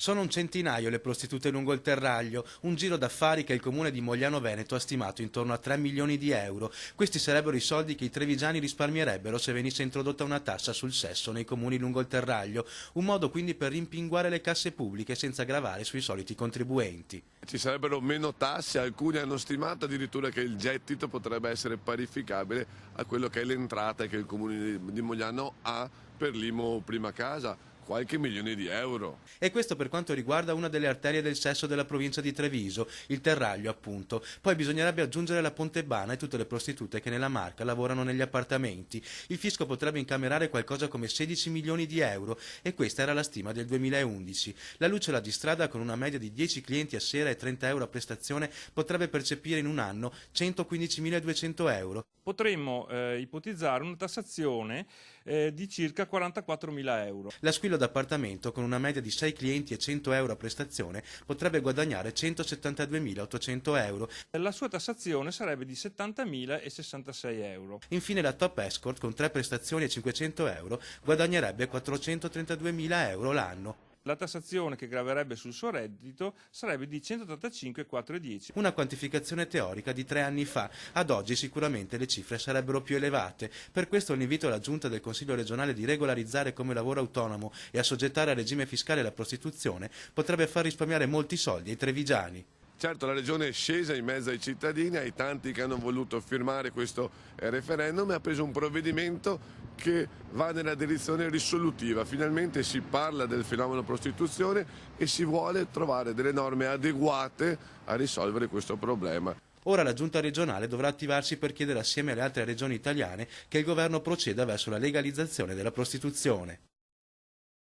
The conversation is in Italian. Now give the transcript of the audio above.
Sono un centinaio le prostitute lungo il Terraglio, un giro d'affari che il comune di Mogliano Veneto ha stimato intorno a 3 milioni di euro. Questi sarebbero i soldi che i trevigiani risparmierebbero se venisse introdotta una tassa sul sesso nei comuni lungo il Terraglio, un modo quindi per rimpinguare le casse pubbliche senza gravare sui soliti contribuenti. Ci sarebbero meno tasse, alcuni hanno stimato addirittura che il gettito potrebbe essere parificabile a quello che è l'entrata che il comune di Mogliano ha per l'IMU prima casa. Qualche milione di euro. E questo per quanto riguarda una delle arterie del sesso della provincia di Treviso, il Terraglio appunto. Poi bisognerebbe aggiungere la Pontebana e tutte le prostitute che nella Marca lavorano negli appartamenti. Il fisco potrebbe incamerare qualcosa come 16 milioni di euro e questa era la stima del 2011. La Lucciola di Strada, con una media di 10 clienti a sera e 30 euro a prestazione, potrebbe percepire in un anno 115.200 euro. Potremmo ipotizzare una tassazione di circa 44.000 euro. La Squillo d'appartamento, con una media di 6 clienti e 100 euro a prestazione, potrebbe guadagnare 172.800 euro. La sua tassazione sarebbe di 70.066 euro. Infine la Top Escort, con 3 prestazioni e 500 euro, guadagnerebbe 432.000 euro l'anno. La tassazione che graverebbe sul suo reddito sarebbe di 185,410. Una quantificazione teorica di 3 anni fa. Ad oggi sicuramente le cifre sarebbero più elevate. Per questo l'invito alla Giunta del Consiglio regionale di regolarizzare come lavoro autonomo e assoggettare a regime fiscale la prostituzione potrebbe far risparmiare molti soldi ai trevigiani. Certo, la regione è scesa in mezzo ai cittadini, ai tanti che hanno voluto firmare questo referendum, e ha preso un provvedimento che va nella direzione risolutiva. Finalmente si parla del fenomeno prostituzione e si vuole trovare delle norme adeguate a risolvere questo problema. Ora la Giunta regionale dovrà attivarsi per chiedere assieme alle altre regioni italiane che il governo proceda verso la legalizzazione della prostituzione.